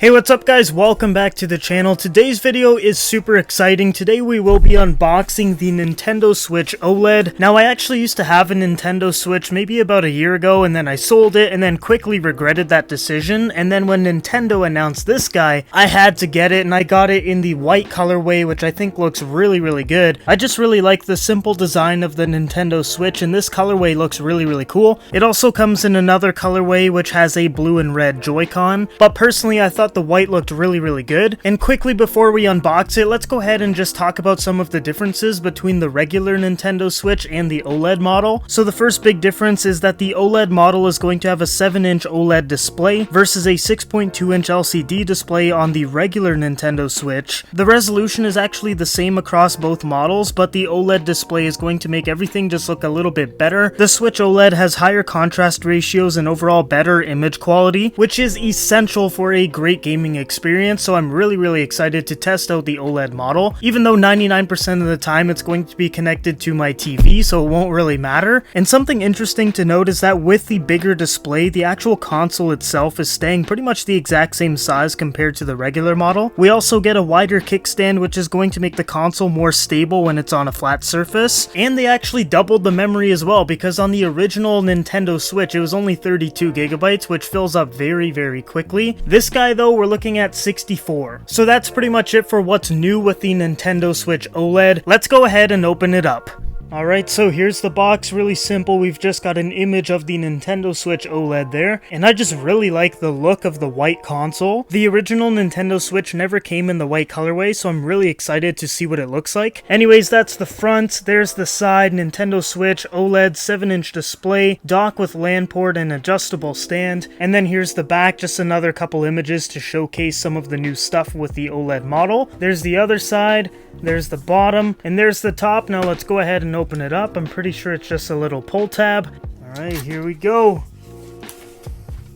Hey, what's up guys? Welcome back to the channel. Today's video is super exciting. Today we will be unboxing the Nintendo Switch OLED. Now I actually used to have a Nintendo Switch maybe about a year ago, and then I sold it and then quickly regretted that decision. And then when Nintendo announced this guy, I had to get it, and I got it in the white colorway, which I think looks really good. I just really like the simple design of the Nintendo Switch, and this colorway looks really cool. It also comes in another colorway which has a blue and red Joy-Con, but personally I thought the white looked really good. And quickly before we unbox it, let's go ahead and just talk about some of the differences between the regular Nintendo Switch and the OLED model. So the first big difference is that the OLED model is going to have a 7-inch OLED display versus a 6.2-inch LCD display on the regular Nintendo Switch. The resolution is actually the same across both models, but the OLED display is going to make everything just look a little bit better. The Switch OLED has higher contrast ratios and overall better image quality, which is essential for a great gaming experience, so I'm really excited to test out the OLED model, even though 99% of the time it's going to be connected to my TV, so it won't really matter. And something interesting to note is that with the bigger display, the actual console itself is staying pretty much the exact same size compared to the regular model. We also get a wider kickstand, which is going to make the console more stable when it's on a flat surface, and they actually doubled the memory as well, because on the original Nintendo Switch it was only 32 gigabytes, which fills up very quickly. This guy though, we're looking at 64. So that's pretty much it for what's new with the Nintendo Switch OLED. Let's go ahead and open it up. Alright, so here's the box, really simple. We've just got an image of the Nintendo Switch OLED there, and I just really like the look of the white console. The original Nintendo Switch never came in the white colorway, so I'm really excited to see what it looks like. Anyways, that's the front, there's the side, Nintendo Switch OLED 7-inch display, dock with LAN port and adjustable stand, and then here's the back, just another couple images to showcase some of the new stuff with the OLED model. There's the other side, there's the bottom, and there's the top. Now let's go ahead and open it up. I'm pretty sure it's just a little pull tab. Alright, here we go.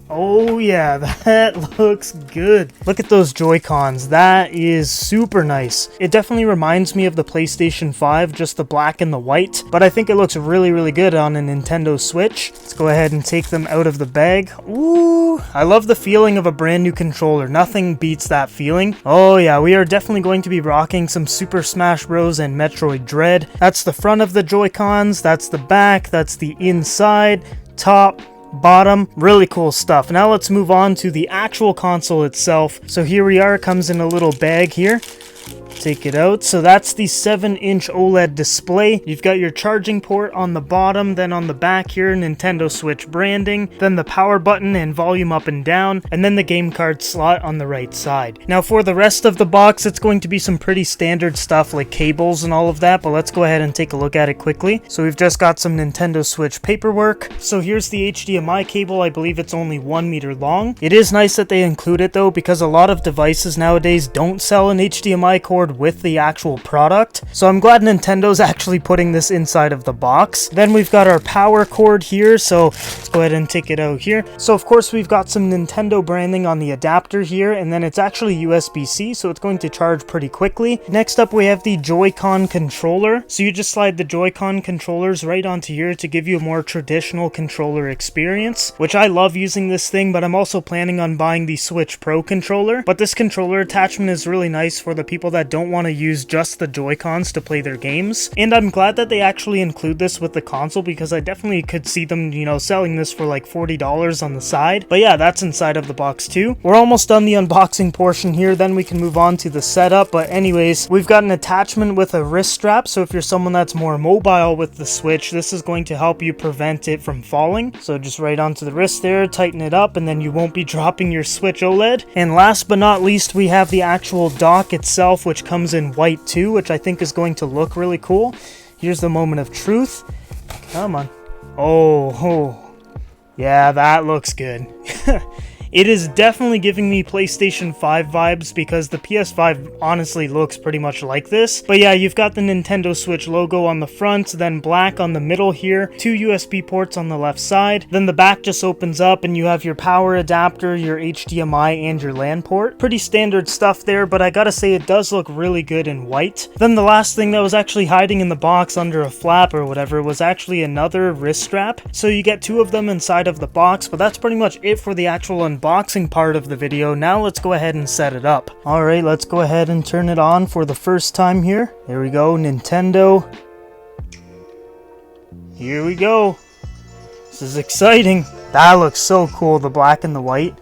Oh yeah, that looks good. Look at those Joy-Cons. That is super nice. It definitely reminds me of the PlayStation 5, just the black and the white, but I think it looks really good on a Nintendo Switch. Let's go ahead and take them out of the bag. Ooh, I love the feeling of a brand new controller. Nothing beats that feeling. Oh yeah, we are definitely going to be rocking some Super Smash Bros. And Metroid Dread. That's the front of the Joy-Cons, that's the back, that's the inside, top, bottom. Really cool stuff. Now let's move on to the actual console itself. So here we are, it comes in a little bag here. Take it out. So that's the 7-inch OLED display. You've got your charging port on the bottom, then on the back here, Nintendo Switch branding, then the power button and volume up and down, and then the game card slot on the right side. Now for the rest of the box, it's going to be some pretty standard stuff like cables and all of that, but let's go ahead and take a look at it quickly. So we've just got some Nintendo Switch paperwork. So here's the HDMI cable. I believe it's only 1 meter long. It is nice that they include it though, because a lot of devices nowadays don't sell an HDMI cord with the actual product, so I'm glad Nintendo's actually putting this inside of the box. Then we've got our power cord here, so let's go ahead and take it out here. So of course we've got some Nintendo branding on the adapter here, and then it's actually USB-C, so it's going to charge pretty quickly. Next up we have the Joy-Con controller. So you just slide the Joy-Con controllers right onto here to give you a more traditional controller experience, which I love using this thing, but I'm also planning on buying the Switch Pro controller. But this controller attachment is really nice for the people that don't want to use just the Joy-Cons to play their games, and I'm glad that they actually include this with the console, because I definitely could see them, you know, selling this for like $40 on the side. But yeah, that's inside of the box too. We're almost done the unboxing portion here, then we can move on to the setup. But anyways, we've got an attachment with a wrist strap, so if you're someone that's more mobile with the Switch, this is going to help you prevent it from falling. So just right onto the wrist there, tighten it up, and then you won't be dropping your Switch OLED. And last but not least, we have the actual dock itself, which comes in white too, which I think is going to look really cool. Here's the moment of truth. Come on. Oh, yeah, that looks good. It is definitely giving me PlayStation 5 vibes, because the PS5 honestly looks pretty much like this. But yeah, you've got the Nintendo Switch logo on the front, then black on the middle here, 2 USB ports on the left side, then the back just opens up and you have your power adapter, your HDMI, and your LAN port. Pretty standard stuff there, but I gotta say it does look really good in white. Then the last thing that was actually hiding in the box under a flap or whatever was actually another wrist strap. So you get 2 of them inside of the box, but that's pretty much it for the actual unboxing. unboxing part of the video. Now let's go ahead and set it up. Alright, let's go ahead and turn it on for the first time here. There we go, Nintendo. Here we go. This is exciting. That looks so cool, the black and the white.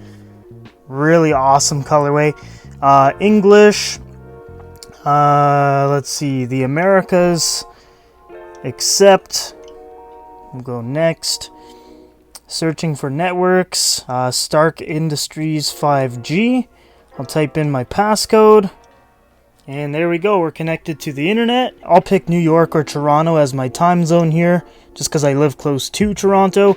Really awesome colorway. English. Let's see, the Americas. Accept. We'll go next. Searching for networks. Stark Industries 5G. I'll type in my passcode. And there we go, we're connected to the internet. I'll pick New York or Toronto as my time zone here, just because I live close to Toronto.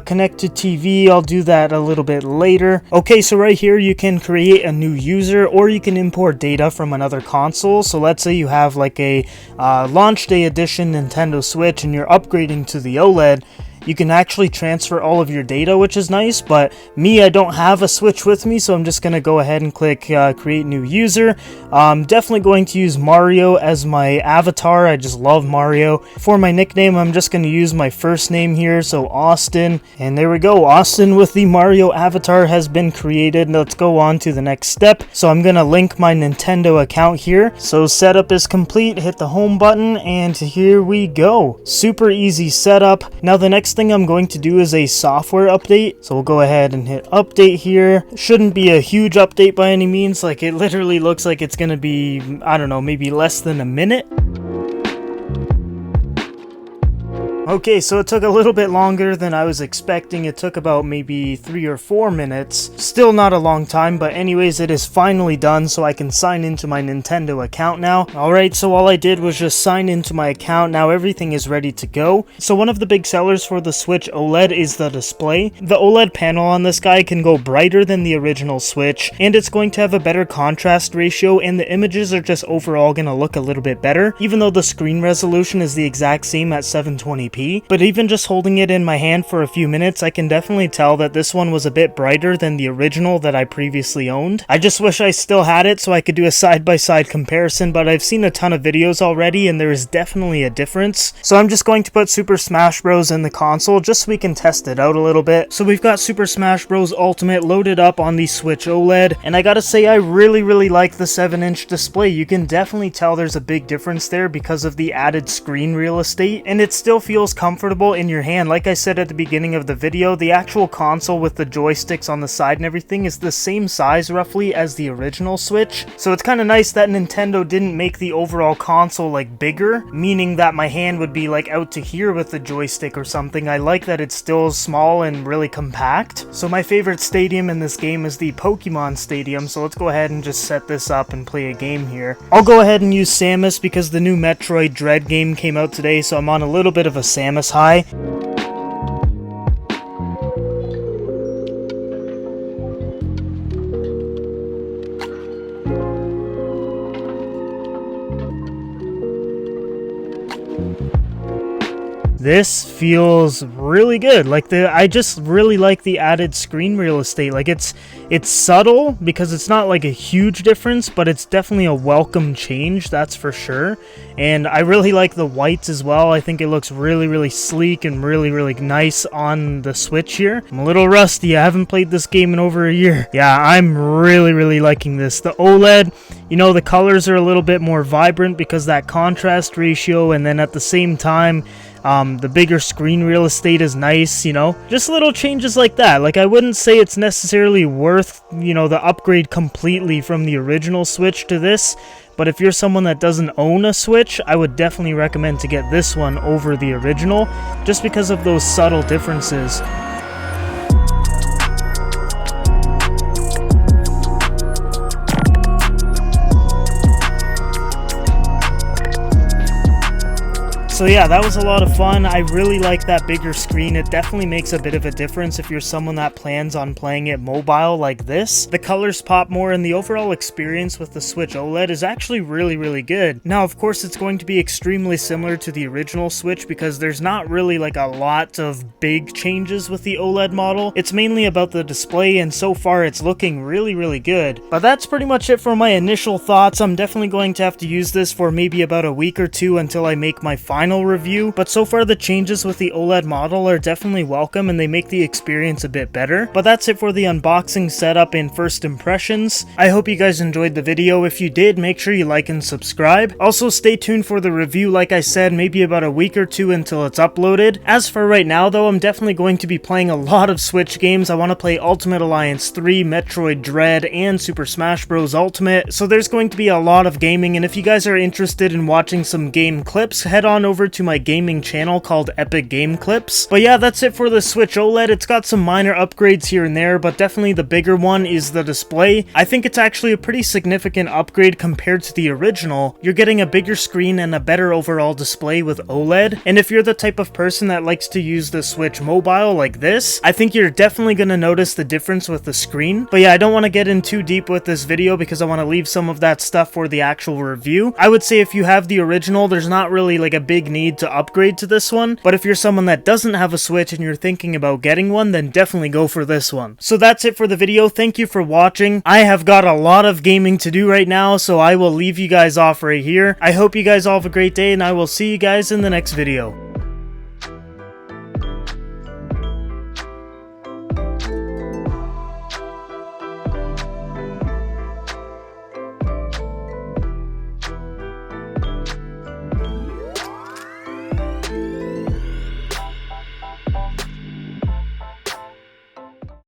Connect to TV, I'll do that a little bit later. Okay, so right here you can create a new user, or you can import data from another console. So let's say you have like a launch day edition Nintendo Switch and you're upgrading to the OLED. You can actually transfer all of your data, which is nice, but me, I don't have a Switch with me, so I'm just going to go ahead and click create new user. I'm definitely going to use Mario as my avatar. I just love Mario. For my nickname, I'm just going to use my first name here, so Austin. And there we go, Austin with the Mario avatar has been created. Let's go on to the next step. So I'm going to link my Nintendo account here. So setup is complete, hit the home button, and here we go. Super easy setup. Now the next thing I'm going to do is a software update, so we'll go ahead and hit update here. Shouldn't be a huge update by any means, like it literally looks like it's gonna be, I don't know, maybe less than a minute. Okay, so it took a little bit longer than I was expecting. It took about maybe 3 or 4 minutes. Still not a long time, but anyways, it is finally done, so I can sign into my Nintendo account now. Alright, so all I did was just sign into my account. Now everything is ready to go. So one of the big sellers for the Switch OLED is the display. The OLED panel on this guy can go brighter than the original Switch, and it's going to have a better contrast ratio, and the images are just overall going to look a little bit better, even though the screen resolution is the exact same at 720p. But even just holding it in my hand for a few minutes, I can definitely tell that this one was a bit brighter than the original that I previously owned. I just wish I still had it so I could do a side-by-side comparison, but I've seen a ton of videos already and there is definitely a difference. So I'm just going to put Super Smash Bros. In the console just so we can test it out a little bit. So we've got Super Smash Bros. Ultimate loaded up on the Switch OLED, and I gotta say I really like the 7-inch display. You can definitely tell there's a big difference there because of the added screen real estate, and it still feels comfortable in your hand. Like I said at the beginning of the video, the actual console with the joysticks on the side and everything is the same size roughly as the original Switch. So it's kind of nice that Nintendo didn't make the overall console like bigger, meaning that my hand would be like out to here with the joystick or something. I like that it's still small and really compact. So my favorite stadium in this game is the Pokemon Stadium, so let's go ahead and just set this up and play a game here. I'll go ahead and use Samus because the new Metroid Dread game came out today, so I'm on a little bit of a Samus high. This feels really good. Like I just really like the added screen real estate. Like it's subtle because it's not like a huge difference, but it's definitely a welcome change, that's for sure. And I really like the whites as well. I think it looks really sleek and really nice on the Switch here. I'm a little rusty. I haven't played this game in over a year. Yeah, I'm really liking this. The OLED, you know, the colors are a little bit more vibrant because that contrast ratio, and then at the same time, the bigger screen real estate is nice, you know, just little changes like that. Like I wouldn't say it's necessarily worth, you know, the upgrade completely from the original Switch to this, but if you're someone that doesn't own a Switch, I would definitely recommend to get this one over the original, just because of those subtle differences. So yeah, that was a lot of fun. I really like that bigger screen. It definitely makes a bit of a difference if you're someone that plans on playing it mobile like this. The colors pop more, and the overall experience with the Switch OLED is actually really good. Now, of course, it's going to be extremely similar to the original Switch because there's not really like a lot of big changes with the OLED model. It's mainly about the display, and so far it's looking really good. But that's pretty much it for my initial thoughts. I'm definitely going to have to use this for maybe about a week or two until I make my final final review, but so far the changes with the OLED model are definitely welcome and they make the experience a bit better. But that's it for the unboxing, setup, and first impressions. I hope you guys enjoyed the video. If you did, make sure you like and subscribe. Also, stay tuned for the review, like I said, maybe about a week or two until it's uploaded. As for right now though, I'm definitely going to be playing a lot of Switch games. I want to play Ultimate Alliance 3, Metroid Dread, and Super Smash Bros. Ultimate, so there's going to be a lot of gaming, and if you guys are interested in watching some game clips, head on over to my gaming channel called Epic Game Clips. But yeah, that's it for the Switch OLED. It's got some minor upgrades here and there, but definitely the bigger one is the display. I think it's actually a pretty significant upgrade compared to the original. You're getting a bigger screen and a better overall display with OLED, and if you're the type of person that likes to use the Switch mobile like this, I think you're definitely going to notice the difference with the screen. But yeah, I don't want to get in too deep with this video because I want to leave some of that stuff for the actual review. I would say if you have the original, there's not really like a big need to upgrade to this one, but if you're someone that doesn't have a Switch and you're thinking about getting one, then definitely go for this one. So that's it for the video. Thank you for watching. I have got a lot of gaming to do right now, so I will leave you guys off right here. I hope you guys all have a great day, and I will see you guys in the next video.